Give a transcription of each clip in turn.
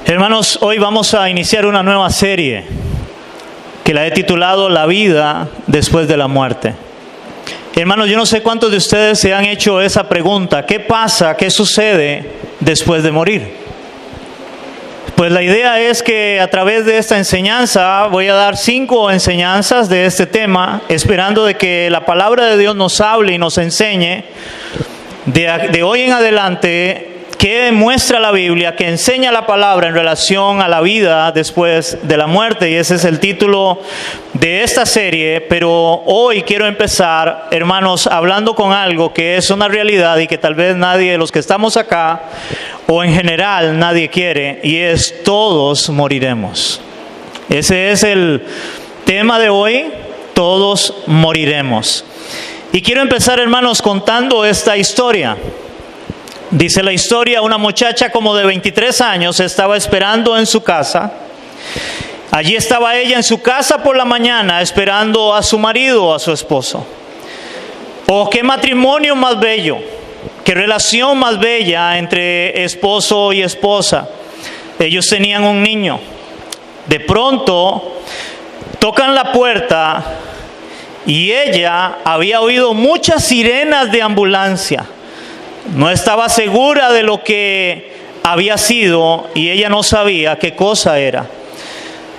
Hermanos, hoy vamos a iniciar una nueva serie que la he titulado La vida después de la muerte. Hermanos, yo no sé cuántos de ustedes se han hecho esa pregunta: ¿qué pasa? ¿Qué sucede después de morir? Pues la idea es que a través de esta enseñanza voy a dar 5 enseñanzas de este tema, esperando de que la palabra de Dios nos hable y nos enseñe de hoy en adelante qué muestra la Biblia, qué enseña la palabra en relación a la vida después de la muerte. Y ese es el título de esta serie. Pero hoy quiero empezar, hermanos, hablando con algo que es una realidad y que tal vez nadie de los que estamos acá, o en general nadie quiere, y es: todos moriremos. Ese es el tema de hoy: todos moriremos. Y quiero empezar, hermanos, contando esta historia. Dice la historia: una muchacha como de 23 años estaba esperando en su casa. Allí estaba ella en su casa por la mañana esperando a su marido, a su esposo. Oh, qué matrimonio más bello, qué relación más bella entre esposo y esposa. Ellos tenían un niño. De pronto tocan la puerta y ella había oído muchas sirenas de ambulancia. No estaba segura de lo que había sido y ella no sabía qué cosa era.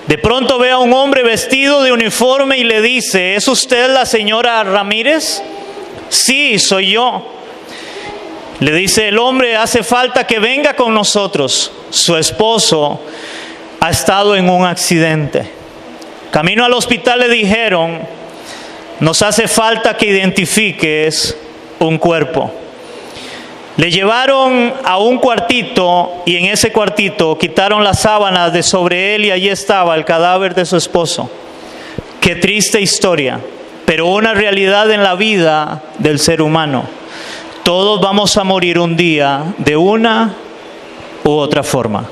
De pronto ve a un hombre vestido de uniforme y le dice: ¿es usted la señora Ramírez? Sí, soy yo. Le dice el hombre: hace falta que venga con nosotros. Su esposo ha estado en un accidente. Camino al hospital le dijeron: nos hace falta que identifiques un cuerpo. Le llevaron a un cuartito y en ese cuartito quitaron las sábanas de sobre él y allí estaba el cadáver de su esposo. Qué triste historia, pero una realidad en la vida del ser humano. Todos vamos a morir un día de una u otra forma.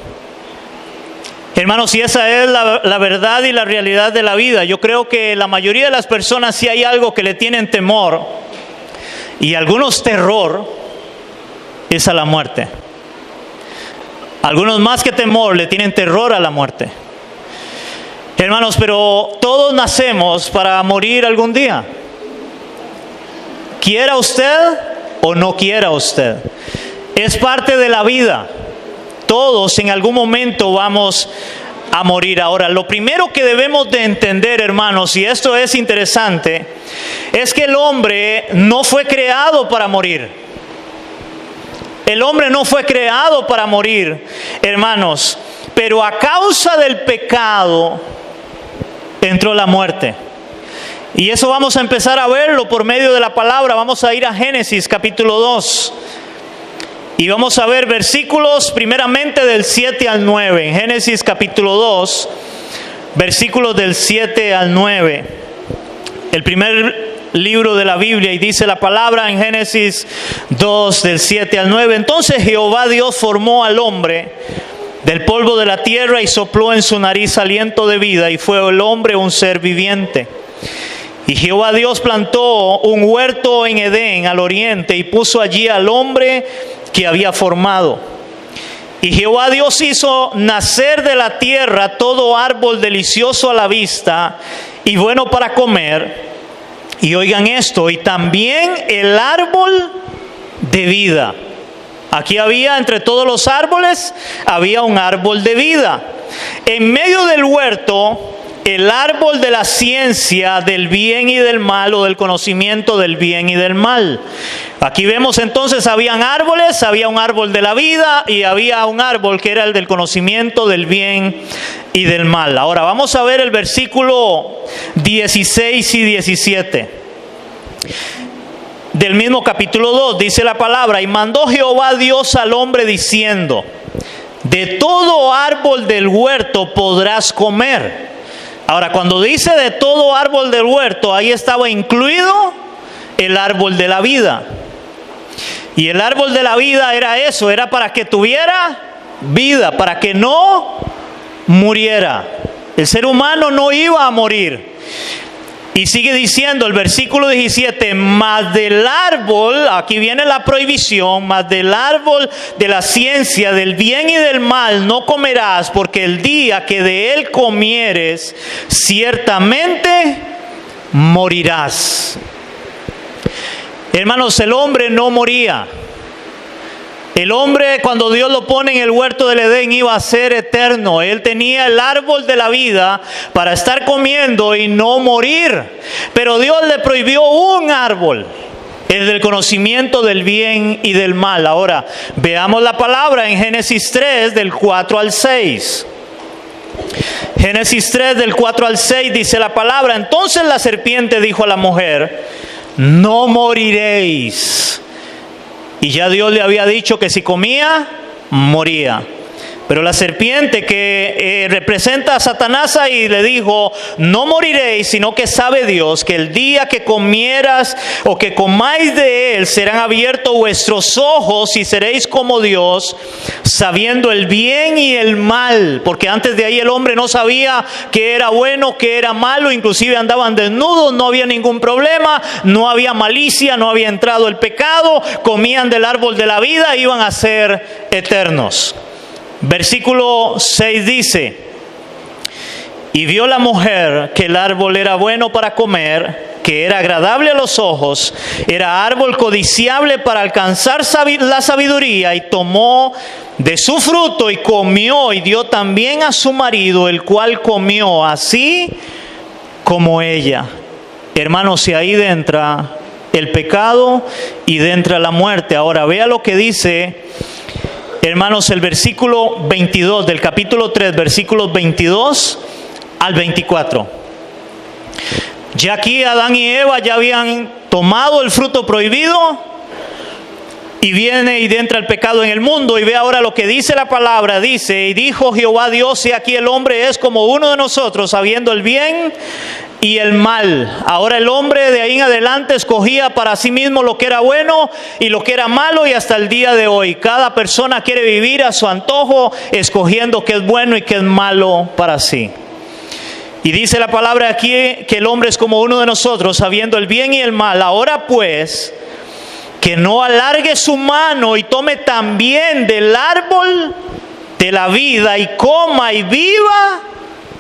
Hermanos, y esa es la verdad y la realidad de la vida. Yo creo que la mayoría de las personas, si hay algo que le tienen temor y algunos terror, es a la muerte. Algunos más que temor le tienen terror a la muerte. Hermanos, pero todos nacemos para morir algún día. Quiera usted o no quiera usted. Es parte de la vida. Todos en algún momento vamos a morir. Ahora, lo primero que debemos de entender, hermanos, y esto es interesante, es que el hombre no fue creado para morir. El hombre no fue creado para morir, hermanos, pero a causa del pecado entró la muerte. Y eso vamos a empezar a verlo por medio de la palabra. Vamos a ir a Génesis capítulo 2 y vamos a ver versículos primeramente del 7 al 9. En Génesis capítulo 2, versículos del 7 al 9. El primer libro de la Biblia, y dice la palabra en Génesis 2 del 7 al 9. Entonces Jehová Dios formó al hombre del polvo de la tierra y sopló en su nariz aliento de vida, y fue el hombre un ser viviente. Y Jehová Dios plantó un huerto en Edén al oriente y puso allí al hombre que había formado. Y Jehová Dios hizo nacer de la tierra todo árbol delicioso a la vista y bueno para comer. Y oigan esto: y también el árbol de vida. Aquí había, entre todos los árboles, había un árbol de vida. En medio del huerto, el árbol de la ciencia del bien y del mal, o del conocimiento del bien y del mal. Aquí vemos entonces, habían árboles, había un árbol de la vida y había un árbol que era el del conocimiento del bien y del mal. Ahora vamos a ver el versículo 16 y 17. Del mismo capítulo 2 dice la palabra: y mandó Jehová Dios al hombre diciendo: de todo árbol del huerto podrás comer. Ahora, cuando dice de todo árbol del huerto, ahí estaba incluido el árbol de la vida. Y el árbol de la vida era eso, era para que tuviera vida, para que no muriera. El ser humano no iba a morir. Y sigue diciendo el versículo 17, mas del árbol, aquí viene la prohibición, mas del árbol de la ciencia del bien y del mal no comerás, porque el día que de él comieres, ciertamente morirás. Hermanos, el hombre no moría. El hombre, cuando Dios lo pone en el huerto del Edén, iba a ser eterno. Él tenía el árbol de la vida para estar comiendo y no morir. Pero Dios le prohibió un árbol, el del conocimiento del bien y del mal. Ahora, veamos la palabra en Génesis 3, del 4 al 6. Génesis 3, del 4 al 6, dice la palabra: entonces la serpiente dijo a la mujer, no moriréis. Y ya Dios le había dicho que si comía, moría. Pero la serpiente que representa a Satanás ahí le dijo, no moriréis, sino que sabe Dios que el día que comieras o que comáis de él, serán abiertos vuestros ojos y seréis como Dios, sabiendo el bien y el mal. Porque antes de ahí el hombre no sabía qué era bueno, qué era malo, inclusive andaban desnudos, no había ningún problema, no había malicia, no había entrado el pecado, comían del árbol de la vida, iban a ser eternos. Versículo 6 dice, y vio la mujer que el árbol era bueno para comer, que era agradable a los ojos, era árbol codiciable para alcanzar la sabiduría, y tomó de su fruto y comió, y dio también a su marido, el cual comió, así como ella. Hermanos, y ahí entra el pecado y entra la muerte. Ahora vea lo que dice, hermanos, el versículo 22 del capítulo 3, versículos 22 al 24. Ya aquí Adán y Eva ya habían tomado el fruto prohibido y viene y entra el pecado en el mundo. Y ve ahora lo que dice la palabra. Dice, y dijo Jehová Dios, he aquí el hombre es como uno de nosotros, sabiendo el bien y el mal. Ahora el hombre de ahí en adelante escogía para sí mismo lo que era bueno y lo que era malo, y hasta el día de hoy cada persona quiere vivir a su antojo, escogiendo qué es bueno y qué es malo para sí. Y dice la palabra aquí que el hombre es como uno de nosotros, sabiendo el bien y el mal. Ahora pues, que no alargue su mano y tome también del árbol de la vida y coma y viva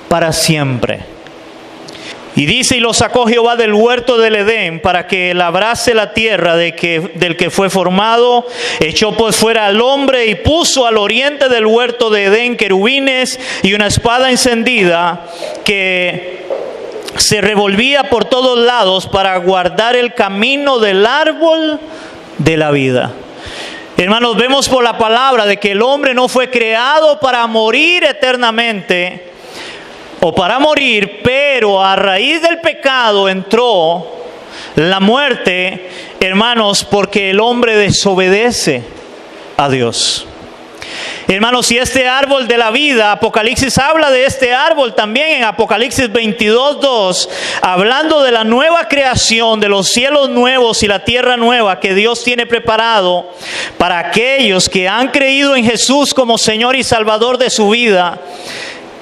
para siempre. Y dice, y lo sacó Jehová del huerto del Edén para que labrase la tierra del que fue formado. Echó pues fuera al hombre y puso al oriente del huerto de Edén querubines y una espada encendida que se revolvía por todos lados para guardar el camino del árbol de la vida. Hermanos, vemos por la palabra de que el hombre no fue creado para morir eternamente, o para morir, pero a raíz del pecado entró la muerte, hermanos, porque el hombre desobedece a Dios. Hermanos, y este árbol de la vida, Apocalipsis habla de este árbol también en Apocalipsis 22:2, hablando de la nueva creación, de los cielos nuevos y la tierra nueva que Dios tiene preparado para aquellos que han creído en Jesús como Señor y Salvador de su vida.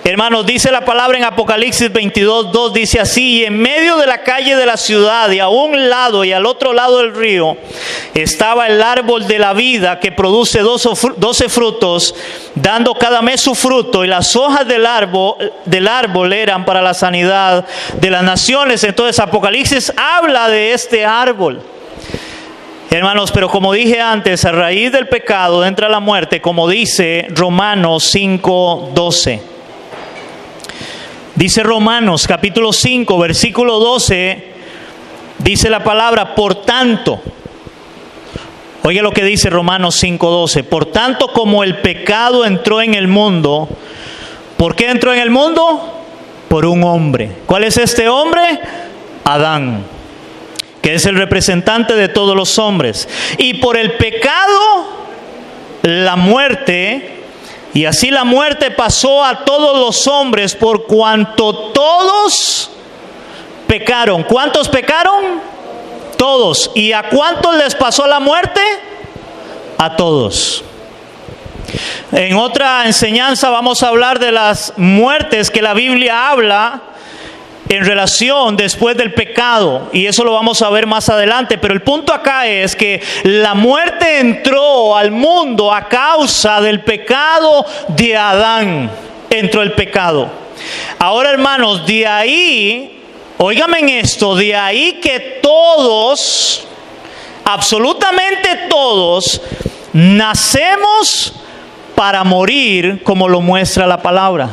Hermanos, dice la palabra en Apocalipsis 22:2, dice así, y en medio de la calle de la ciudad, y a un lado y al otro lado del río, estaba el árbol de la vida que produce 12 frutos, dando cada mes su fruto, y las hojas del árbol eran para la sanidad de las naciones. Entonces Apocalipsis habla de este árbol. Hermanos, pero como dije antes, a raíz del pecado entra la muerte, como dice Romanos 5:12. Dice Romanos capítulo 5, versículo 12, dice la palabra, por tanto, oye lo que dice Romanos 5:12, por tanto como el pecado entró en el mundo, ¿por qué entró en el mundo? Por un hombre. ¿Cuál es este hombre? Adán, que es el representante de todos los hombres. Y por el pecado, la muerte. Y así la muerte pasó a todos los hombres por cuanto todos pecaron. ¿Cuántos pecaron? Todos. ¿Y a cuántos les pasó la muerte? A todos. En otra enseñanza vamos a hablar de las muertes que la Biblia habla en relación después del pecado, y eso lo vamos a ver más adelante, pero el punto acá es que la muerte entró al mundo a causa del pecado de Adán. Entró el pecado. Ahora, hermanos, de ahí, óigame en esto, de ahí que todos, absolutamente todos, nacemos para morir, como lo muestra la palabra.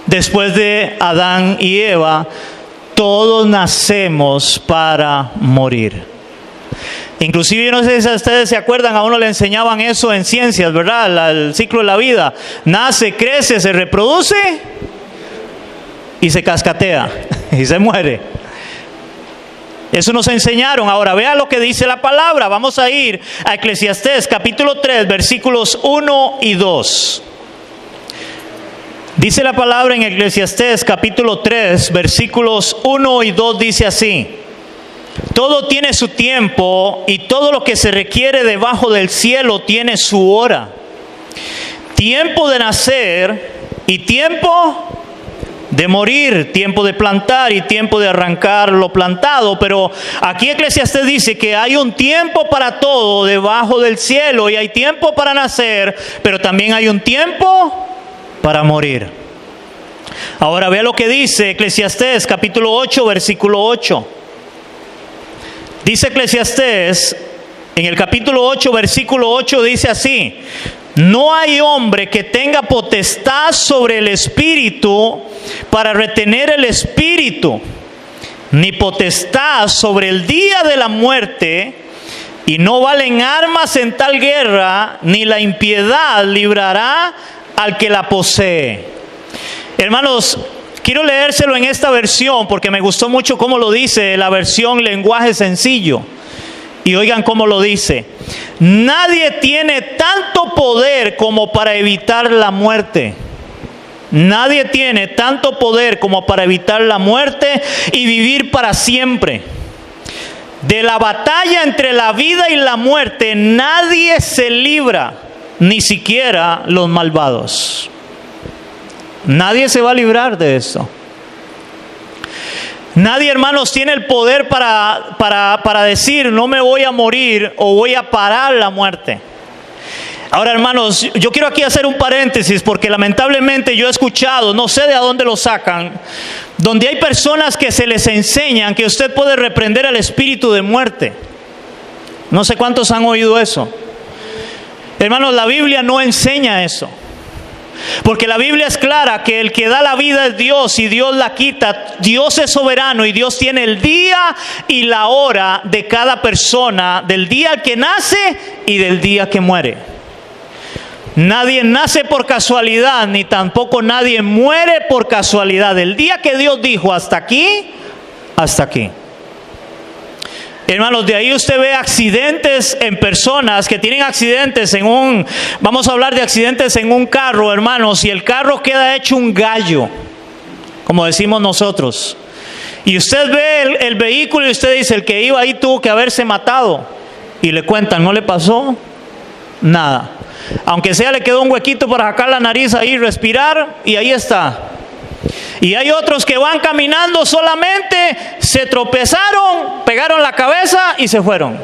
Después de Adán y Eva, todos nacemos para morir. Inclusive, yo no sé si ustedes se acuerdan, a uno le enseñaban eso en ciencias, ¿verdad? El ciclo de la vida. Nace, crece, se reproduce y se cascatea y se muere. Eso nos enseñaron. Ahora vea lo que dice la palabra. Vamos a ir a Eclesiastés capítulo 3, versículos 1 y 2. Dice la palabra en Eclesiastés capítulo 3, versículos 1 y 2, dice así: todo tiene su tiempo y todo lo que se requiere debajo del cielo tiene su hora. Tiempo de nacer y tiempo de morir, tiempo de plantar y tiempo de arrancar lo plantado. Pero aquí Eclesiastés dice que hay un tiempo para todo debajo del cielo, y hay tiempo para nacer, pero también hay un tiempo para morir. Ahora vea lo que dice Eclesiastés capítulo 8, versículo 8. Dice Eclesiastés en el capítulo 8, versículo 8, dice así: no hay hombre que tenga potestad sobre el espíritu para retener el espíritu, ni potestad sobre el día de la muerte, y no valen armas en tal guerra, ni la impiedad librará al que la posee. Hermanos, quiero leérselo en esta versión porque me gustó mucho cómo lo dice, la versión lenguaje sencillo. Y oigan cómo lo dice: nadie tiene tanto poder como para evitar la muerte. Nadie tiene tanto poder como para evitar la muerte y vivir para siempre. De la batalla entre la vida y la muerte nadie se libra, ni siquiera los malvados. Nadie se va a librar de esto. Nadie, hermanos, tiene el poder para decir no me voy a morir o voy a parar la muerte. Ahora, hermanos, yo quiero aquí hacer un paréntesis porque lamentablemente yo he escuchado, no sé de dónde lo sacan, donde hay personas que se les enseñan que usted puede reprender al espíritu de muerte. No sé cuántos han oído eso. Hermanos, la Biblia no enseña eso. Porque la Biblia es clara que el que da la vida es Dios y Dios la quita. Dios es soberano y Dios tiene el día y la hora de cada persona, del día que nace y del día que muere. Nadie nace por casualidad, ni tampoco nadie muere por casualidad. El día que Dios dijo hasta aquí, hasta aquí. Hermanos, de ahí usted ve accidentes en personas que tienen accidentes vamos a hablar de accidentes en un carro, hermanos, y el carro queda hecho un gallo, como decimos nosotros. Y usted ve el vehículo y usted dice, el que iba ahí tuvo que haberse matado. Y le cuentan, no le pasó nada. Aunque sea le quedó un huequito para sacar la nariz ahí, respirar, y ahí está. Y hay otros que van caminando solamente, se tropezaron, pegaron la cabeza y se fueron.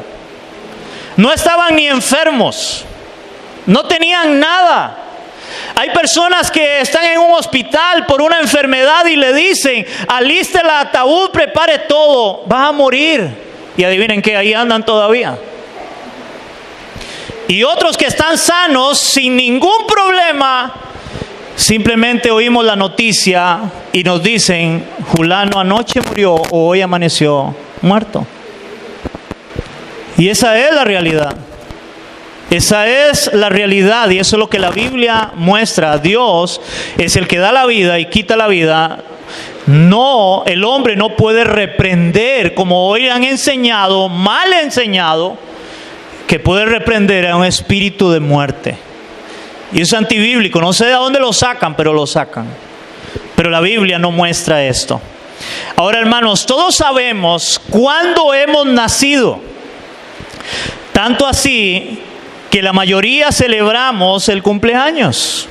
No estaban ni enfermos, no tenían nada. Hay personas que están en un hospital por una enfermedad y le dicen, aliste el ataúd, prepare todo, vas a morir. Y adivinen qué, ahí andan todavía. Y otros que están sanos, sin ningún problema, simplemente oímos la noticia y nos dicen, fulano anoche murió o hoy amaneció muerto. Y esa es la realidad. Esa es la realidad y eso es lo que la Biblia muestra. Dios es el que da la vida y quita la vida. No, el hombre no puede reprender, como hoy han enseñado, mal enseñado, que puede reprender a un espíritu de muerte. Y eso es antibíblico, no sé de dónde lo sacan, pero lo sacan. Pero la Biblia no muestra esto. Ahora, hermanos, todos sabemos cuándo hemos nacido. Tanto así que la mayoría celebramos el cumpleaños.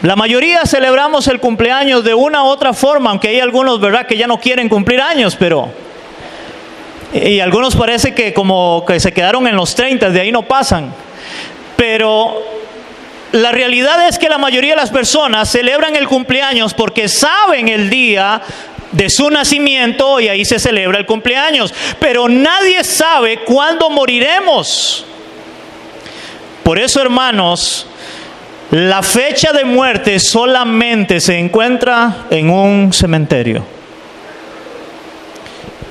La mayoría celebramos el cumpleaños de una u otra forma, aunque hay algunos, ¿verdad?, que ya no quieren cumplir años, y algunos parece que como que se quedaron en los 30, de ahí no pasan. Pero la realidad es que la mayoría de las personas celebran el cumpleaños porque saben el día de su nacimiento y ahí se celebra el cumpleaños. Pero nadie sabe cuándo moriremos. Por eso, hermanos, la fecha de muerte solamente se encuentra en un cementerio.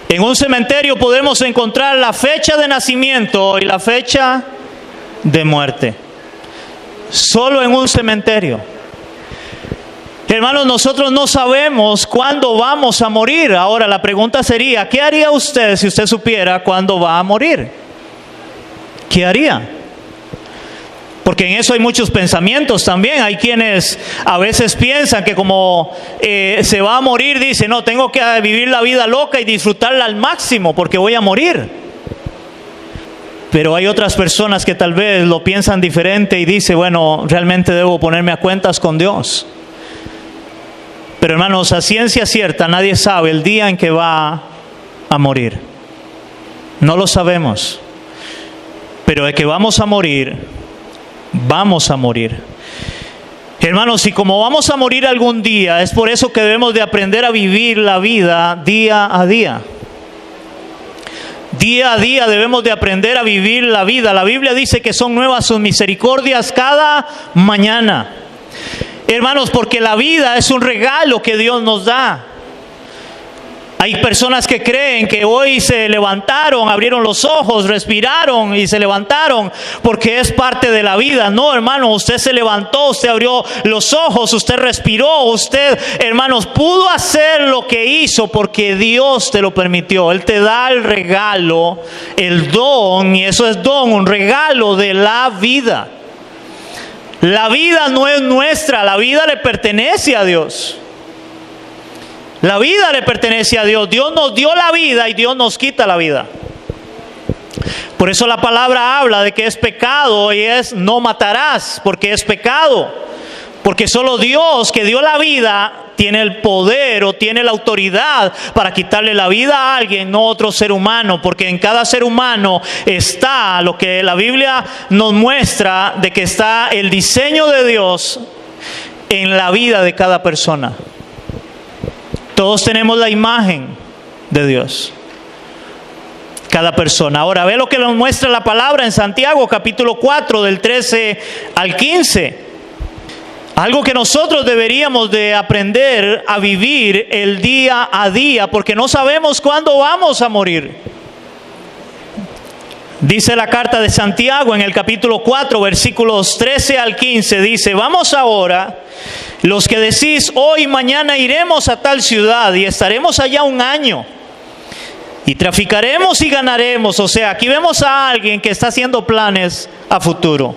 En un cementerio podemos encontrar la fecha de nacimiento y la fecha de muerte. Solo en un cementerio. Hermanos, nosotros no sabemos cuándo vamos a morir. Ahora la pregunta sería, ¿qué haría usted si usted supiera cuándo va a morir? ¿Qué haría? Porque en eso hay muchos pensamientos también. Hay quienes a veces piensan que como se va a morir, dicen, no, tengo que vivir la vida loca y disfrutarla al máximo porque voy a morir. Pero hay otras personas que tal vez lo piensan diferente y dicen, bueno, realmente debo ponerme a cuentas con Dios. Pero hermanos, a ciencia cierta, nadie sabe el día en que va a morir. No lo sabemos. Pero de que vamos a morir, vamos a morir. Hermanos, y como vamos a morir algún día, es por eso que debemos de aprender a vivir la vida día a día. Día a día debemos de aprender a vivir la vida. La Biblia dice que son nuevas sus misericordias cada mañana. Hermanos, porque la vida es un regalo que Dios nos da. Hay personas que creen que hoy se levantaron, abrieron los ojos, respiraron y se levantaron porque es parte de la vida. No, hermano, usted se levantó, usted abrió los ojos, usted respiró, usted, hermanos, pudo hacer lo que hizo porque Dios te lo permitió. Él te da el regalo, el don, y eso es don, un regalo de la vida. La vida no es nuestra, la vida le pertenece a Dios. La vida le pertenece a Dios. Dios nos dio la vida y Dios nos quita la vida. Por eso la palabra habla de que es pecado y es no matarás, porque es pecado. Porque solo Dios, que dio la vida, tiene el poder o tiene la autoridad para quitarle la vida a alguien, no otro ser humano. Porque en cada ser humano está lo que la Biblia nos muestra de que está el diseño de Dios en la vida de cada persona. Todos tenemos la imagen de Dios. Cada persona. Ahora, ve lo que nos muestra la palabra en Santiago, capítulo 4, del 13 al 15. Algo que nosotros deberíamos de aprender a vivir el día a día, porque no sabemos cuándo vamos a morir. Dice la carta de Santiago en el capítulo 4, versículos 13 al 15, dice, vamos ahora, los que decís, hoy y mañana iremos a tal ciudad y estaremos allá un año, y traficaremos y ganaremos. O sea, aquí vemos a alguien que está haciendo planes a futuro.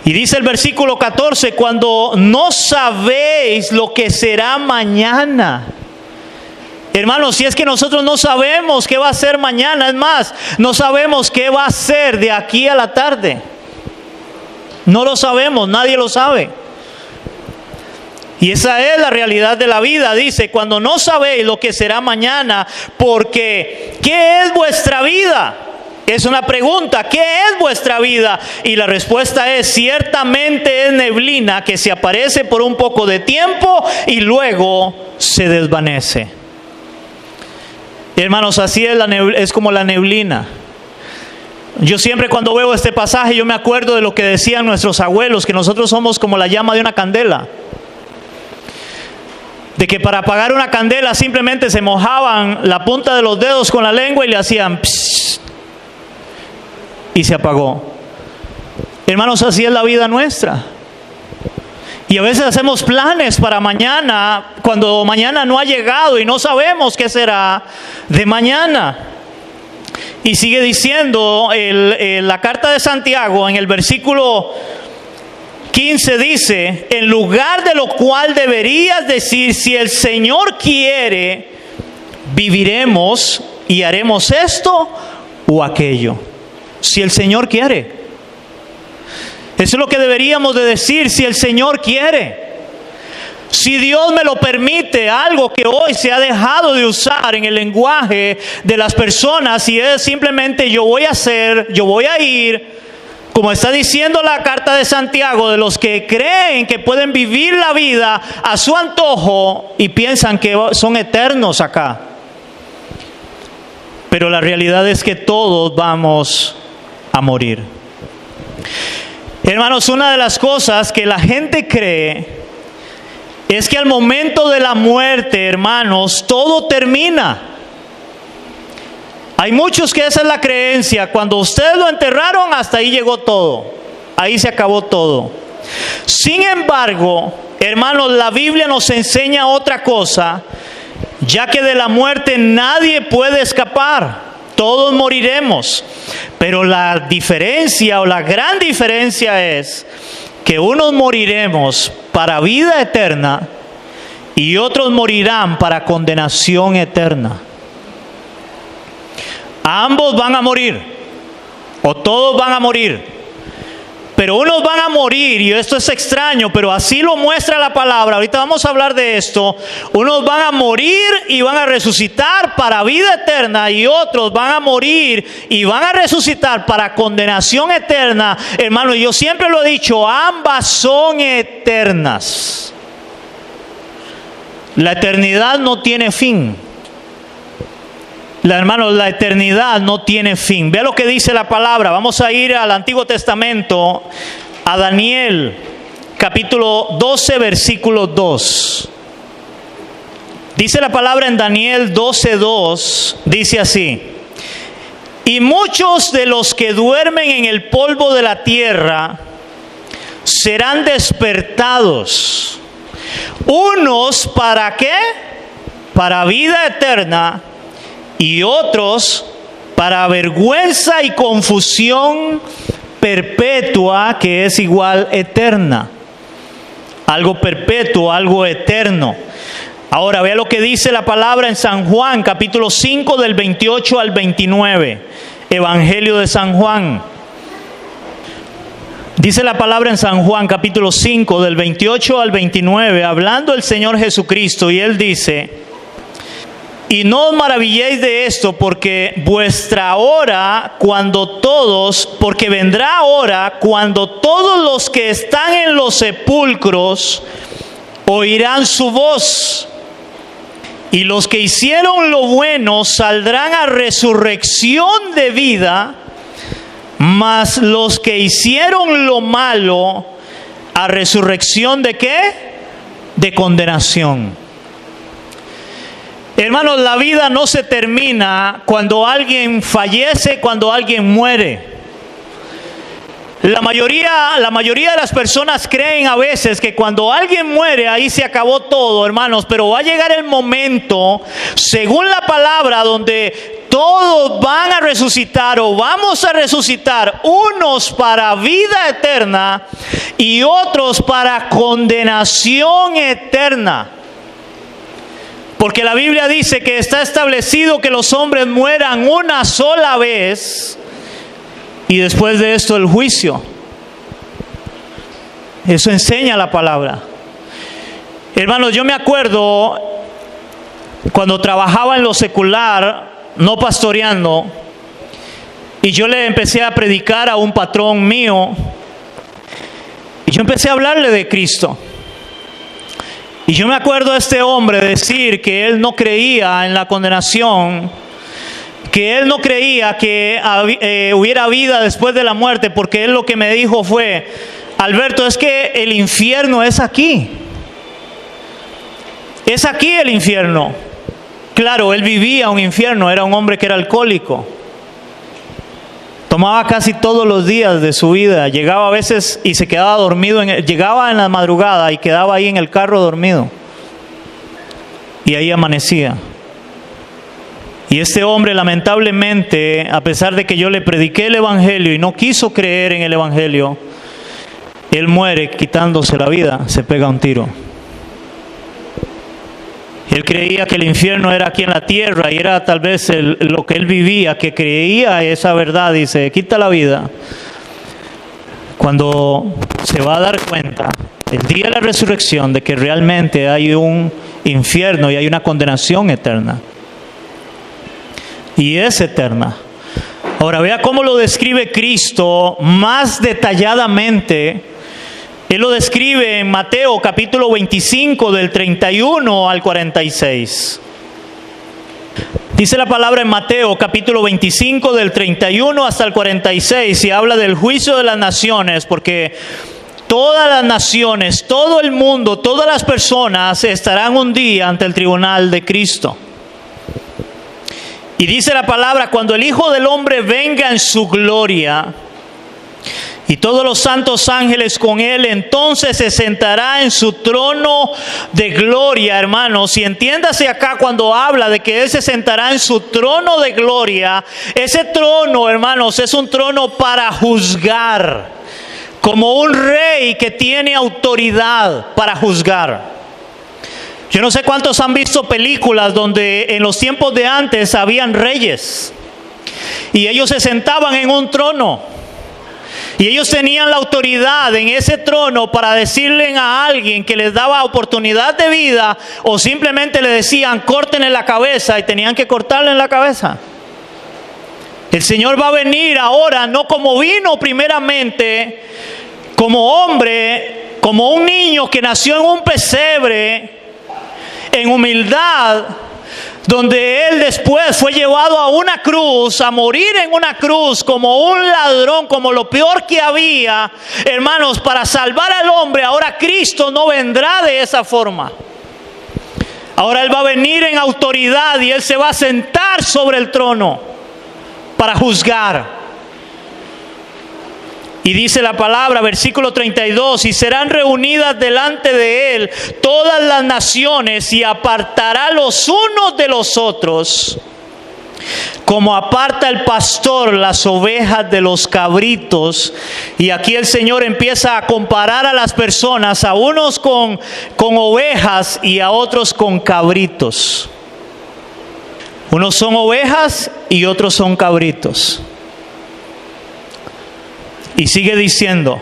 Y dice el versículo 14, cuando no sabéis lo que será mañana. Hermanos, si es que nosotros no sabemos qué va a ser mañana, es más, no sabemos qué va a ser de aquí a la tarde. No lo sabemos, nadie lo sabe. Y esa es la realidad de la vida. Dice, cuando no sabéis lo que será mañana, porque ¿qué es vuestra vida? Es una pregunta, ¿qué es vuestra vida? Y la respuesta es, ciertamente es neblina que se aparece por un poco de tiempo y luego se desvanece. Hermanos, así es como la neblina. Yo siempre cuando veo este pasaje, yo me acuerdo de lo que decían nuestros abuelos, que nosotros somos como la llama de una candela. De que para apagar una candela simplemente se mojaban la punta de los dedos con la lengua y le hacían pss, y se apagó. Hermanos, así es la vida nuestra. Y a veces hacemos planes para mañana, cuando mañana no ha llegado y no sabemos qué será de mañana. Y sigue diciendo la carta de Santiago en el versículo 15 dice, en lugar de lo cual deberías decir, si el Señor quiere, viviremos y haremos esto o aquello. Si el Señor quiere. Eso es lo que deberíamos de decir si el Señor quiere. Si Dios me lo permite, algo que hoy se ha dejado de usar en el lenguaje de las personas, y es simplemente yo voy a hacer, yo voy a ir, como está diciendo la carta de Santiago, de los que creen que pueden vivir la vida a su antojo y piensan que son eternos acá. Pero la realidad es que todos vamos a morir. Hermanos, una de las cosas que la gente cree es que al momento de la muerte, hermanos, todo termina. Hay muchos que esa es la creencia. Cuando ustedes lo enterraron, hasta ahí llegó todo. Ahí se acabó todo. Sin embargo, hermanos, la Biblia nos enseña otra cosa, ya que de la muerte nadie puede escapar. Todos moriremos. Pero la diferencia o la gran diferencia es que unos moriremos para vida eterna y otros morirán para condenación eterna. Ambos van a morir, o todos van a morir. Pero unos van a morir, y esto es extraño, pero así lo muestra la palabra. Ahorita vamos a hablar de esto. Unos van a morir y van a resucitar para vida eterna, y otros van a morir y van a resucitar para condenación eterna. Hermano, yo siempre lo he dicho, ambas son eternas. La eternidad no tiene fin. Hermanos, la eternidad no tiene fin. Vea lo que dice la palabra. Vamos a ir al Antiguo Testamento, a Daniel, capítulo 12, versículo 2. Dice la palabra en Daniel 12:2, dice así: y muchos de los que duermen en el polvo de la tierra serán despertados. Unos, ¿para qué? Para vida eterna, y otros para vergüenza y confusión perpetua, que es igual eterna. Algo perpetuo, algo eterno. Ahora vea lo que dice la palabra en San Juan, capítulo 5, del 28 al 29. Evangelio de San Juan. Dice la palabra en San Juan, capítulo 5, del 28 al 29, hablando el Señor Jesucristo, y Él dice: y no os maravilléis de esto, porque vuestra hora, porque vendrá hora cuando todos los que están en los sepulcros oirán su voz, y los que hicieron lo bueno saldrán a resurrección de vida, mas los que hicieron lo malo a resurrección ¿de qué? De condenación. Hermanos, la vida no se termina cuando alguien fallece, cuando alguien muere. La mayoría de las personas creen a veces que cuando alguien muere, ahí se acabó todo, hermanos. Pero va a llegar el momento, según la palabra, donde todos van a resucitar, o vamos a resucitar, unos para vida eterna y otros para condenación eterna. Porque la Biblia dice que está establecido que los hombres mueran una sola vez, y después de esto el juicio. Eso enseña la palabra. Hermanos, yo me acuerdo cuando trabajaba en lo secular, no pastoreando, y yo le empecé a predicar a un patrón mío, y yo empecé a hablarle de Cristo. Y yo me acuerdo a este hombre decir que él no creía en la condenación, que él no creía que hubiera vida después de la muerte, porque él lo que me dijo fue: Alberto, es que el infierno es aquí. Es aquí el infierno. Claro, él vivía un infierno, era un hombre que era alcohólico. Tomaba casi todos los días de su vida. Llegaba a veces y se quedaba dormido. Llegaba en la madrugada y quedaba ahí en el carro dormido. Y ahí amanecía. Y este hombre, lamentablemente, a pesar de que yo le prediqué el Evangelio y no quiso creer en el Evangelio, él muere quitándose la vida, se pega un tiro. Él creía que el infierno era aquí en la tierra, y era tal vez lo que él vivía, que creía esa verdad, y se quita la vida. cuando se va a dar cuenta el día de la resurrección de que realmente hay un infierno y hay una condenación eterna. Y es eterna. Ahora vea cómo lo describe Cristo más detalladamente. Él lo describe en Mateo capítulo 25 del 31 al 46. Dice la palabra en Mateo capítulo 25 del 31 hasta el 46 y habla del juicio de las naciones, porque todas las naciones, todo el mundo, todas las personas estarán un día ante el tribunal de Cristo. Y dice la palabra, cuando el Hijo del Hombre venga en su gloria y todos los santos ángeles con él, entonces se sentará en su trono de gloria, hermanos. Y entiéndase acá cuando habla de que él se sentará en su trono de gloria. Ese trono, hermanos, es un trono para juzgar, como un rey que tiene autoridad para juzgar. Yo no sé cuántos han visto películas donde en los tiempos de antes habían reyes y ellos se sentaban en un trono. Y ellos tenían la autoridad en ese trono para decirle a alguien que les daba oportunidad de vida, o simplemente le decían córtenle la cabeza, y tenían que cortarle la cabeza. El Señor va a venir ahora no como vino primeramente, como hombre, como un niño que nació en un pesebre, en humildad, donde Él después fue llevado a una cruz, a morir en una cruz como un ladrón, como lo peor que había, hermanos, para salvar al hombre. Ahora Cristo no vendrá de esa forma. Ahora Él va a venir en autoridad y Él se va a sentar sobre el trono para juzgar. Y dice la palabra, versículo 32, y serán reunidas delante de él todas las naciones y apartará los unos de los otros, como aparta el pastor las ovejas de los cabritos. Y aquí el Señor empieza a comparar a las personas, a unos con ovejas y a otros con cabritos. Unos son ovejas y otros son cabritos. Y sigue diciendo,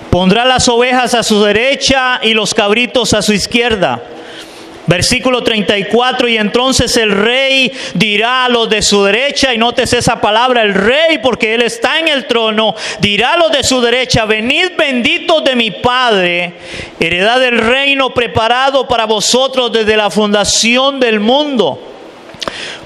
pondrá las ovejas a su derecha y los cabritos a su izquierda. Versículo 34, y entonces el rey dirá a los de su derecha, y notes esa palabra, el rey, porque él está en el trono, dirá a los de su derecha, venid benditos de mi Padre, heredad del reino preparado para vosotros desde la fundación del mundo.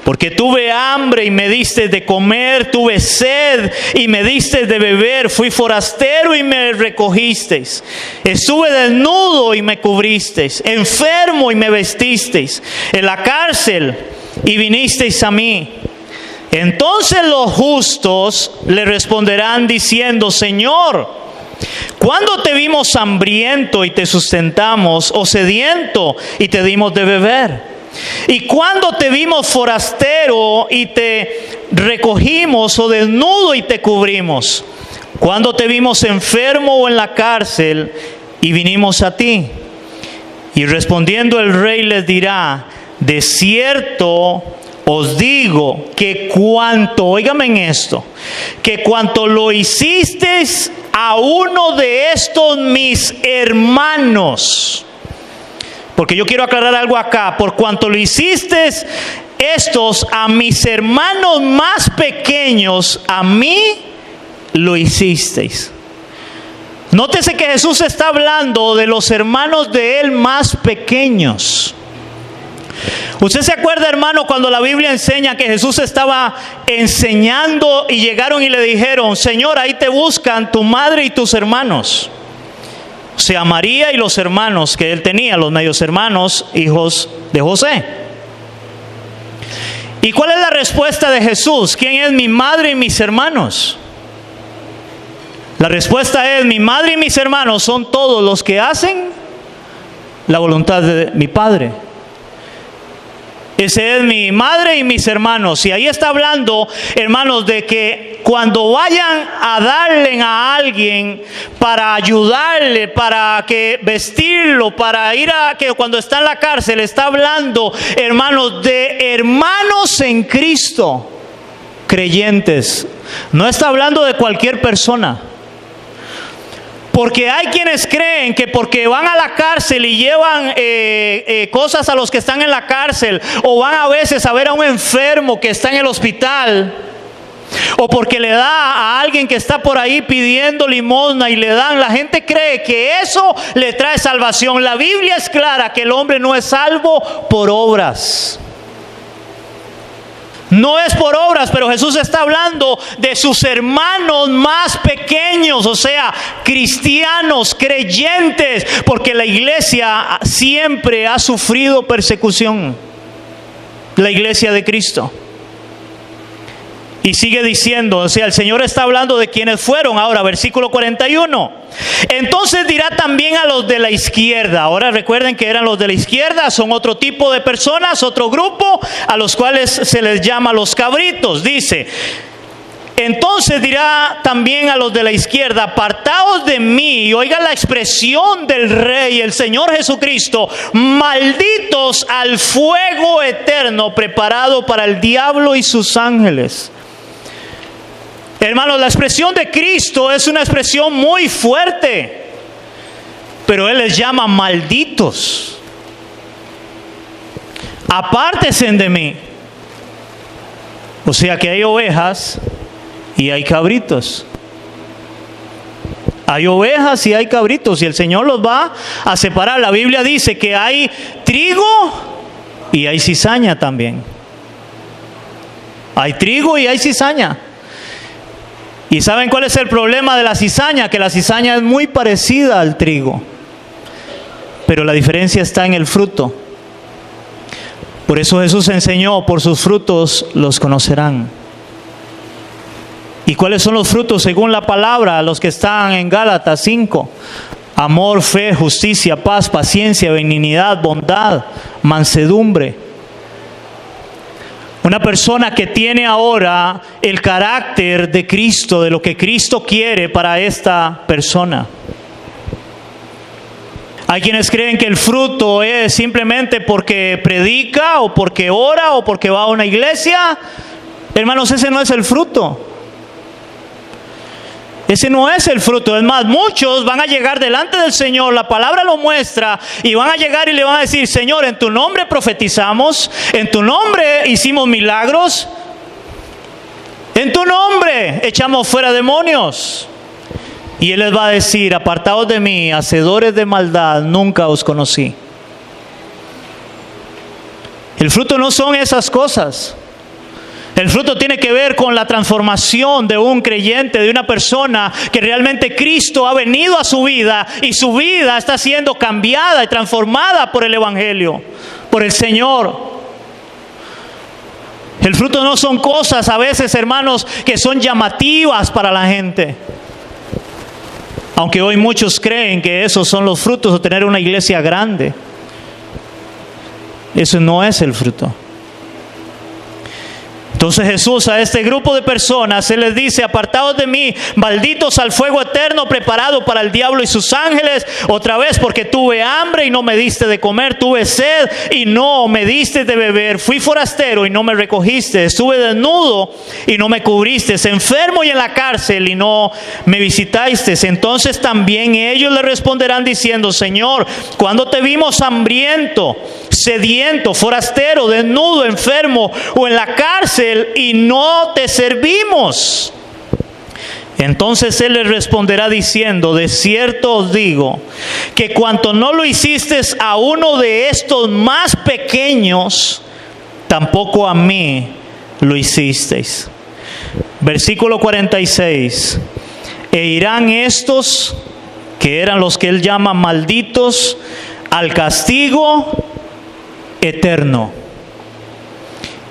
Porque tuve hambre y me diste de comer, tuve sed y me diste de beber, fui forastero y me recogisteis, estuve desnudo y me cubristeis, enfermo y me vestisteis, en la cárcel y vinisteis a mí. Entonces los justos le responderán diciendo, Señor, ¿cuándo te vimos hambriento y te sustentamos, o sediento y te dimos de beber? ¿Y cuándo te vimos forastero y te recogimos, o desnudo y te cubrimos? ¿Cuándo te vimos enfermo o en la cárcel y vinimos a ti? Y respondiendo el rey les dirá, de cierto os digo que cuanto, óigame en esto, que cuanto lo hicisteis a uno de estos mis hermanos, porque yo quiero aclarar algo acá, por cuanto lo hiciste estos a mis hermanos más pequeños, a mí lo hicisteis. Nótese que Jesús está hablando de los hermanos de él más pequeños. ¿Usted se acuerda, hermano, cuando la Biblia enseña que Jesús estaba enseñando y llegaron y le dijeron, Señor, ahí te buscan tu madre y tus hermanos? O sea, María y los hermanos que él tenía, los medios hermanos, hijos de José. ¿Y cuál es la respuesta de Jesús? ¿Quién es mi madre y mis hermanos? La respuesta es, mi madre y mis hermanos son todos los que hacen la voluntad de mi Padre. Ese es mi madre y mis hermanos. Y ahí está hablando, hermanos, de que cuando vayan a darle a alguien para ayudarle, para que vestirlo, para ir a que cuando está en la cárcel, está hablando, hermanos, de hermanos en Cristo, creyentes. No está hablando de cualquier persona. Porque hay quienes creen que porque van a la cárcel y llevan cosas a los que están en la cárcel, o van a veces a ver a un enfermo que está en el hospital, o porque le da a alguien que está por ahí pidiendo limosna y le dan, la gente cree que eso le trae salvación. La Biblia es clara que el hombre no es salvo por obras. No es por obras, pero Jesús está hablando de sus hermanos más pequeños, o sea, cristianos, creyentes, porque la iglesia siempre ha sufrido persecución, la iglesia de Cristo. Y sigue diciendo, o sea, el Señor está hablando de quienes fueron. Ahora, versículo 41. Entonces dirá también a los de la izquierda. Ahora recuerden que eran los de la izquierda, son otro tipo de personas, otro grupo, a los cuales se les llama los cabritos. Dice, entonces dirá también a los de la izquierda, apartaos de mí. Y oiga la expresión del Rey, el Señor Jesucristo, malditos al fuego eterno preparado para el diablo y sus ángeles. Hermanos, la expresión de Cristo es una expresión muy fuerte, pero Él les llama malditos. Apártense de mí. O sea que hay ovejas y hay cabritos. Hay ovejas y hay cabritos, y el Señor los va a separar. La Biblia dice que hay trigo y hay cizaña también. Hay trigo y hay cizaña. ¿Y saben cuál es el problema de la cizaña? Que la cizaña es muy parecida al trigo, pero la diferencia está en el fruto. Por eso Jesús enseñó, por sus frutos los conocerán. ¿Y cuáles son los frutos según la palabra? Los que están en Gálatas 5. Amor, fe, justicia, paz, paciencia, benignidad, bondad, mansedumbre. Una persona que tiene ahora el carácter de Cristo, de lo que Cristo quiere para esta persona. Hay quienes creen que el fruto es simplemente porque predica, o porque ora, o porque va a una iglesia. Hermanos, ese no es el fruto. Ese no es el fruto. Es más, muchos van a llegar delante del Señor, la palabra lo muestra, y van a llegar y le van a decir, Señor, en tu nombre profetizamos, en tu nombre hicimos milagros, en tu nombre echamos fuera demonios. Y Él les va a decir, apartaos de mí, hacedores de maldad, nunca os conocí. El fruto no son esas cosas. El fruto tiene que ver con la transformación de un creyente, de una persona que realmente Cristo ha venido a su vida y su vida está siendo cambiada y transformada por el Evangelio, por el Señor. El fruto no son cosas a veces, hermanos, que son llamativas para la gente. Aunque hoy muchos creen que esos son los frutos de tener una iglesia grande. Eso no es el fruto. Entonces Jesús a este grupo de personas, Él les dice, apartados de mí, malditos al fuego eterno preparado para el diablo y sus ángeles. Otra vez, porque tuve hambre y no me diste de comer, tuve sed y no me diste de beber, fui forastero y no me recogiste, estuve desnudo y no me cubriste, enfermo y en la cárcel y no me visitaste. Entonces también ellos le responderán diciendo, Señor, ¿cuándo te vimos hambriento, sediento, forastero, desnudo, enfermo o en la cárcel y no te servimos? Entonces Él les responderá diciendo, de cierto os digo, que cuanto no lo hicisteis a uno de estos más pequeños, tampoco a mí lo hicisteis. Versículo 46. E irán estos, que eran los que Él llama malditos, al castigo eterno.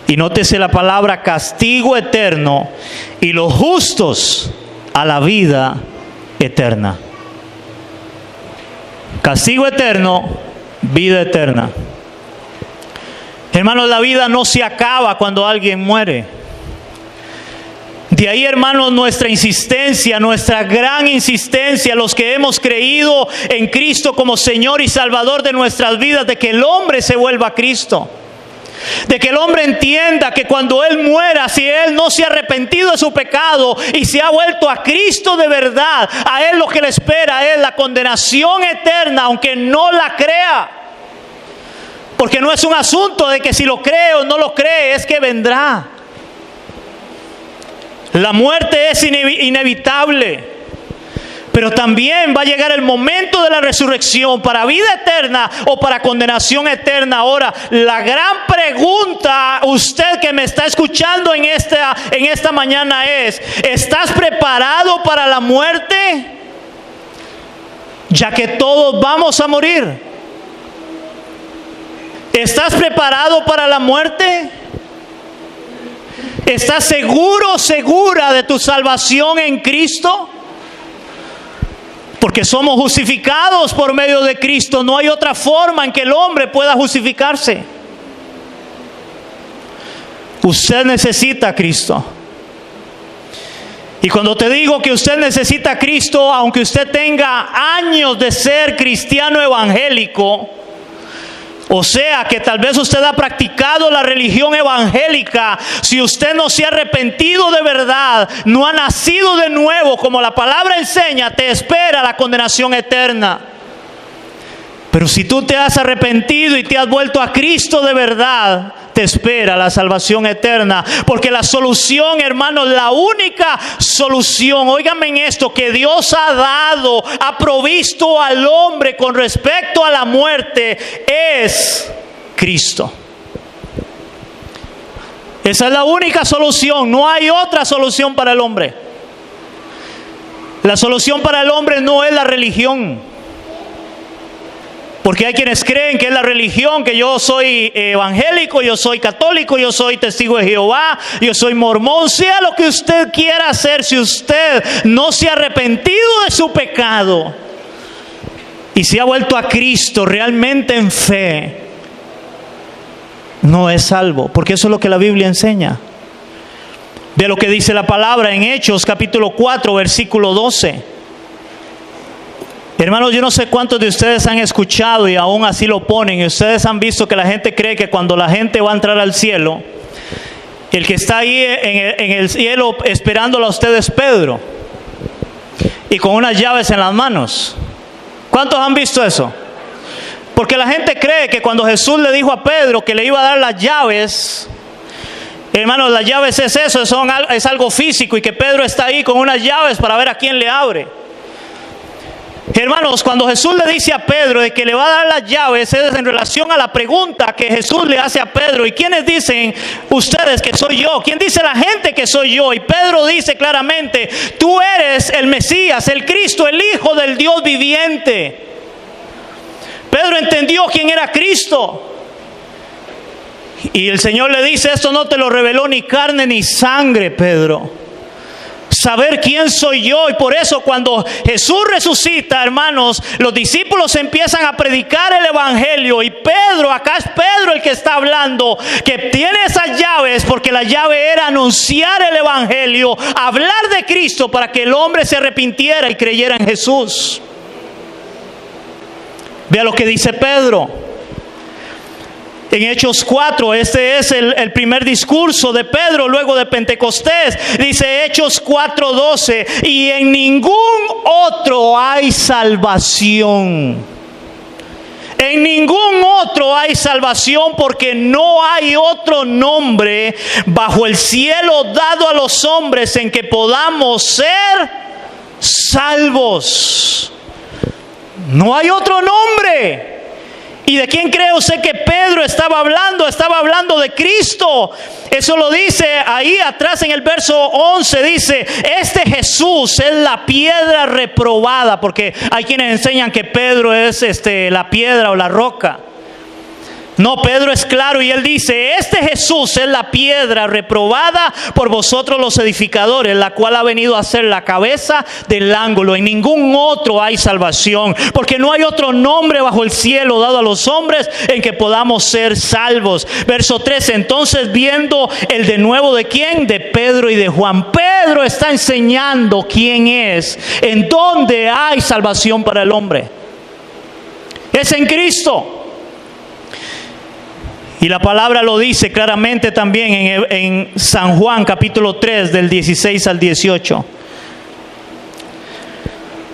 Y nótese la palabra castigo eterno, y los justos a la vida eterna. Castigo eterno, vida eterna. Hermanos, la vida no se acaba cuando alguien muere. De ahí, hermanos, nuestra insistencia, nuestra gran insistencia, los que hemos creído en Cristo como Señor y Salvador de nuestras vidas, de que el hombre se vuelva a Cristo. De que el hombre entienda que cuando él muera, si él no se ha arrepentido de su pecado y se ha vuelto a Cristo de verdad, a él lo que le espera es la condenación eterna, aunque no la crea. Porque no es un asunto de que si lo cree o no lo cree, es que vendrá. La muerte es inevitable. Pero también va a llegar el momento de la resurrección para vida eterna o para condenación eterna. Ahora, la gran pregunta, usted que me está escuchando en esta mañana es: ¿estás preparado para la muerte? Ya que todos vamos a morir. ¿Estás preparado para la muerte? ¿Estás seguro, segura de tu salvación en Cristo? Porque somos justificados por medio de Cristo. No hay otra forma en que el hombre pueda justificarse. Usted necesita a Cristo. Y cuando te digo que usted necesita a Cristo, aunque usted tenga años de ser cristiano evangélico, o sea, que tal vez usted ha practicado la religión evangélica, si usted no se ha arrepentido de verdad, no ha nacido de nuevo, como la palabra enseña, te espera la condenación eterna. Pero si tú te has arrepentido y te has vuelto a Cristo de verdad, te espera la salvación eterna. Porque la solución, hermanos, la única solución, óigame en esto, que Dios ha dado, ha provisto al hombre con respecto a la muerte, es Cristo. Esa es la única solución, no hay otra solución para el hombre. La solución para el hombre no es la religión. Porque hay quienes creen que es la religión, que yo soy evangélico, yo soy católico, yo soy testigo de Jehová, yo soy mormón, sea lo que usted quiera hacer. Si usted no se ha arrepentido de su pecado y se ha vuelto a Cristo realmente en fe, no es salvo, porque eso es lo que la Biblia enseña. Ve lo que dice la palabra en Hechos capítulo 4 versículo 12. Hermanos, yo no sé cuántos de ustedes han escuchado y aún así lo ponen. Y ustedes han visto que la gente cree que cuando la gente va a entrar al cielo, el que está ahí en el cielo esperándolo a ustedes es Pedro, y con unas llaves en las manos. ¿Cuántos han visto eso? Porque la gente cree que cuando Jesús le dijo a Pedro que le iba a dar las llaves, hermanos, las llaves es eso, es algo físico, y que Pedro está ahí con unas llaves para ver a quién le abre. Hermanos, cuando Jesús le dice a Pedro de que le va a dar las llaves, es en relación a la pregunta que Jesús le hace a Pedro: ¿y quiénes dicen ustedes que soy yo? ¿Quién dice la gente que soy yo? Y Pedro dice claramente: tú eres el Mesías, el Cristo, el Hijo del Dios viviente. Pedro entendió quién era Cristo. Y el Señor le dice: esto no te lo reveló ni carne ni sangre, Pedro. Saber quién soy yo. Y por eso cuando Jesús resucita, hermanos, los discípulos empiezan a predicar el evangelio, y Pedro, acá es Pedro el que está hablando, que tiene esas llaves, porque la llave era anunciar el evangelio, hablar de Cristo para que el hombre se arrepintiera y creyera en Jesús. Vea lo que dice Pedro en Hechos 4, este es el primer discurso de Pedro luego de Pentecostés. Dice Hechos 4:12: y en ningún otro hay salvación. En ningún otro hay salvación, porque no hay otro nombre bajo el cielo dado a los hombres en que podamos ser salvos. No hay otro nombre. ¿Y de quién cree usted que Pedro estaba hablando? Estaba hablando de Cristo. Eso lo dice ahí atrás en el verso 11. Dice: este Jesús es la piedra reprobada. Porque hay quienes enseñan que Pedro es la piedra o la roca. No, Pedro es claro y él dice: este Jesús es la piedra reprobada por vosotros los edificadores, la cual ha venido a ser la cabeza del ángulo. En ningún otro hay salvación, porque no hay otro nombre bajo el cielo dado a los hombres en que podamos ser salvos. Verso 13: entonces, viendo el de nuevo de quién, de Pedro y de Juan. Pedro está enseñando quién es, en dónde hay salvación para el hombre. Es en Cristo. Y la palabra lo dice claramente también en San Juan capítulo 3 del 16 al 18.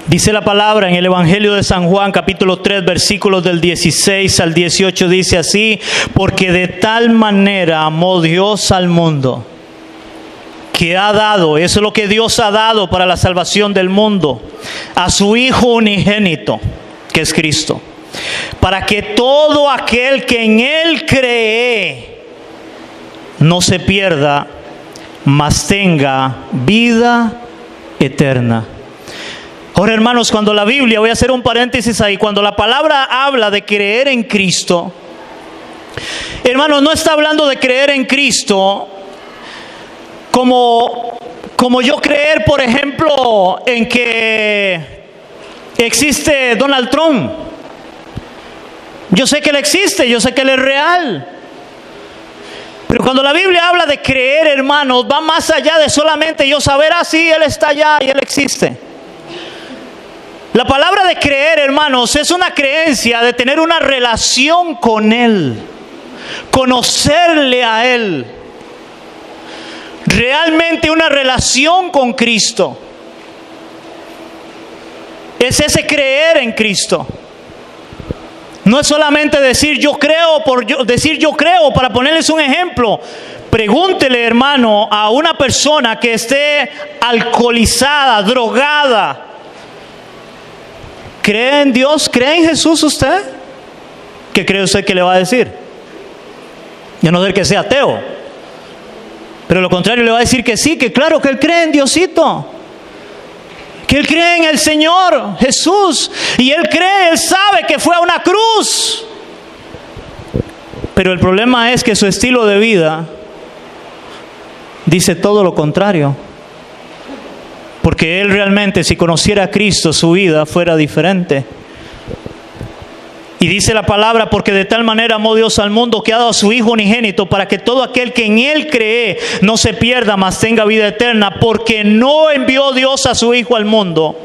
Dice la palabra en el Evangelio de San Juan capítulo 3 versículos del 16 al 18, dice así: porque de tal manera amó Dios al mundo, que ha dado, eso es lo que Dios ha dado para la salvación del mundo, a su Hijo unigénito, que es Cristo, para que todo aquel que en Él cree no se pierda, mas tenga vida eterna. Ahora, hermanos, cuando la Biblia, voy a hacer un paréntesis ahí, cuando la palabra habla de creer en Cristo, hermanos, no está hablando de creer en Cristo como yo creer, por ejemplo, en que existe Donald Trump. Yo sé que Él existe, yo sé que Él es real. Pero cuando la Biblia habla de creer, hermanos, va más allá de solamente yo saber, sí, Él está allá y Él existe. La palabra de creer, hermanos, es una creencia de tener una relación con Él, conocerle a Él, realmente una relación con Cristo. Es ese creer en Cristo. No es solamente decir yo creo decir yo creo. Para ponerles un ejemplo, pregúntele, hermano, a una persona que esté alcoholizada, drogada, ¿cree en Dios? ¿Cree en Jesús usted? ¿Qué cree usted que le va a decir? Yo no sé que sea ateo, pero lo contrario le va a decir que sí, que claro, que él cree en Diosito, que él cree en el Señor Jesús, y él sabe que fue a una cruz. Pero el problema es que su estilo de vida dice todo lo contrario. Porque él realmente, si conociera a Cristo, su vida fuera diferente. Y dice la palabra: porque de tal manera amó Dios al mundo, que ha dado a su Hijo unigénito, para que todo aquel que en Él cree no se pierda, mas tenga vida eterna. Porque no envió Dios a su Hijo al mundo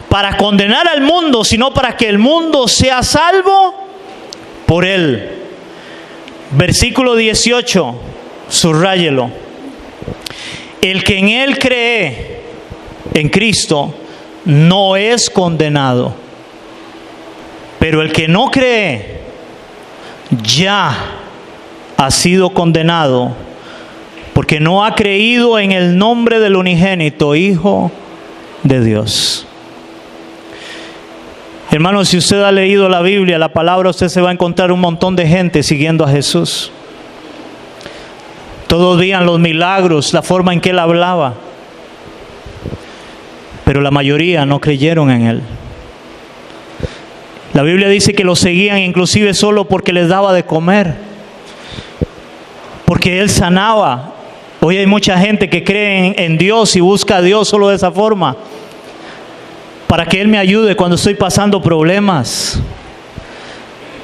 para condenar al mundo, sino para que el mundo sea salvo por Él. Versículo 18, subráyelo. El que en Él cree, en Cristo, no es condenado. Pero el que no cree ya ha sido condenado, porque no ha creído en el nombre del unigénito Hijo de Dios. Hermanos, si usted ha leído la Biblia, la palabra, usted se va a encontrar un montón de gente siguiendo a Jesús. Todos veían los milagros, la forma en que Él hablaba. Pero la mayoría no creyeron en Él. La Biblia dice que lo seguían inclusive solo porque les daba de comer, porque Él sanaba. Hoy hay mucha gente que cree en Dios y busca a Dios solo de esa forma, para que Él me ayude cuando estoy pasando problemas,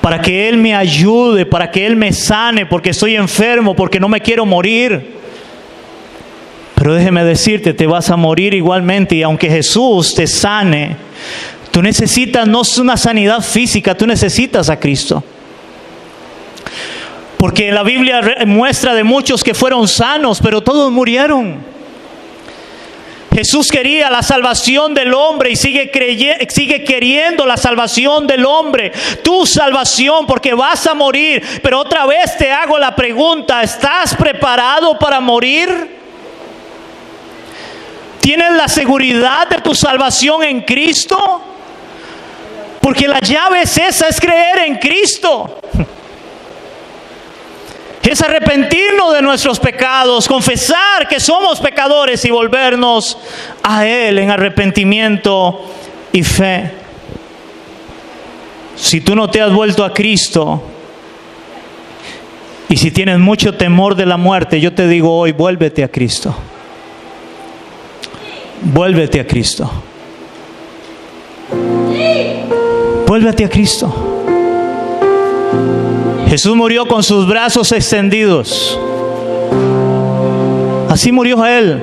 para que Él me ayude, para que Él me sane porque estoy enfermo, porque no me quiero morir. Pero déjeme decirte, te vas a morir igualmente, y aunque Jesús te sane, tú necesitas no una sanidad física, tú necesitas a Cristo. Porque la Biblia muestra de muchos que fueron sanos, pero todos murieron. Jesús quería la salvación del hombre y sigue queriendo la salvación del hombre, tu salvación, porque vas a morir. Pero otra vez te hago la pregunta: ¿estás preparado para morir? ¿Tienes la seguridad de tu salvación en Cristo? Porque la llave es esa, es creer en Cristo. Es arrepentirnos de nuestros pecados, confesar que somos pecadores y volvernos a Él en arrepentimiento y fe. Si tú no te has vuelto a Cristo y si tienes mucho temor de la muerte, yo te digo hoy: vuélvete a Cristo. Vuélvete a Cristo. Vuélvete a Cristo. Jesús murió con sus brazos extendidos. Así murió Él,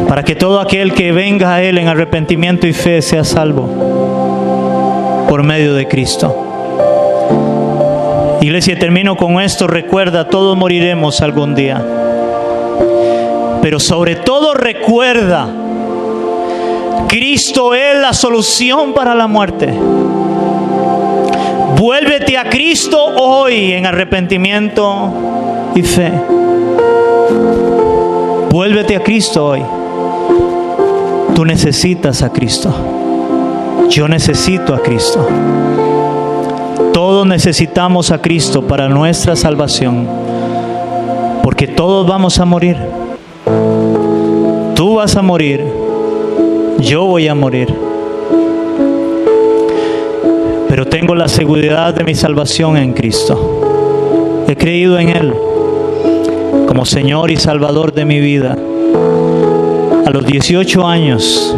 para que todo aquel que venga a Él en arrepentimiento y fe sea salvo por medio de Cristo. Iglesia, termino con esto. Recuerda, todos moriremos algún día. Pero sobre todo recuerda, Cristo es la solución para la muerte. Vuélvete a Cristo hoy en arrepentimiento y fe. Vuélvete a Cristo hoy. Tú necesitas a Cristo. Yo necesito a Cristo. Todos necesitamos a Cristo para nuestra salvación. Porque todos vamos a morir. Tú vas a morir. Yo voy a morir. Pero tengo la seguridad de mi salvación en Cristo. He creído en Él como Señor y Salvador de mi vida. A los 18 años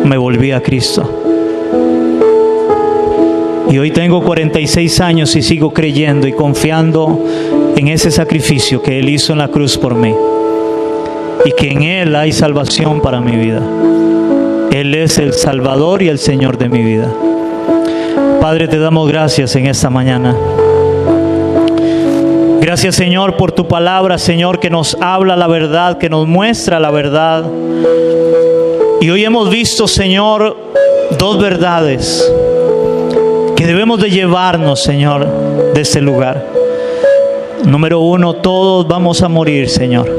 me volví a Cristo. Y hoy tengo 46 años y sigo creyendo y confiando en ese sacrificio que Él hizo en la cruz por mí. Y que en Él hay salvación para mi vida. Él es el Salvador y el Señor de mi vida. Padre, te damos gracias en esta mañana. Gracias, Señor, por tu palabra, Señor, que nos habla la verdad, que nos muestra la verdad. Y hoy hemos visto, Señor, dos verdades que debemos de llevarnos, Señor, de este lugar. Número uno, todos vamos a morir, Señor.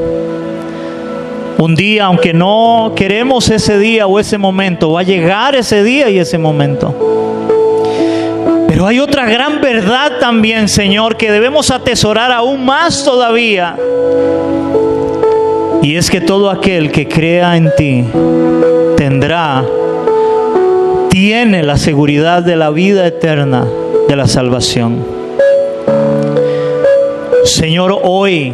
Un día, aunque no queremos ese día o ese momento, va a llegar ese día y ese momento. Pero hay otra gran verdad también, Señor, que debemos atesorar aún más todavía. Y es que todo aquel que crea en ti tiene la seguridad de la vida eterna, de la salvación. Señor, hoy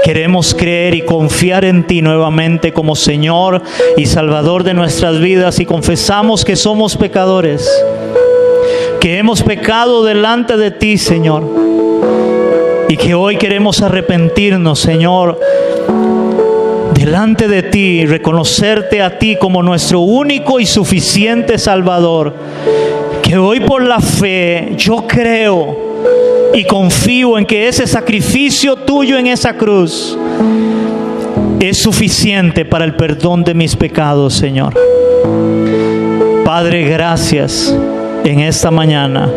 queremos creer y confiar en ti nuevamente como Señor y Salvador de nuestras vidas, y confesamos que somos pecadores, que hemos pecado delante de ti, Señor, y que hoy queremos arrepentirnos, Señor, delante de ti, y reconocerte a ti como nuestro único y suficiente Salvador. Que hoy por la fe yo creo y confío en que ese sacrificio tuyo en esa cruz es suficiente para el perdón de mis pecados, Señor. Padre, gracias en esta mañana,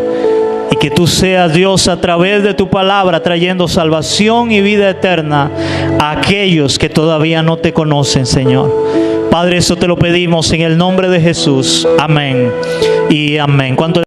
y que tú seas, Dios, a través de tu palabra trayendo salvación y vida eterna a aquellos que todavía no te conocen, Señor. Padre, eso te lo pedimos en el nombre de Jesús. Amén y amén. ¿Cuánto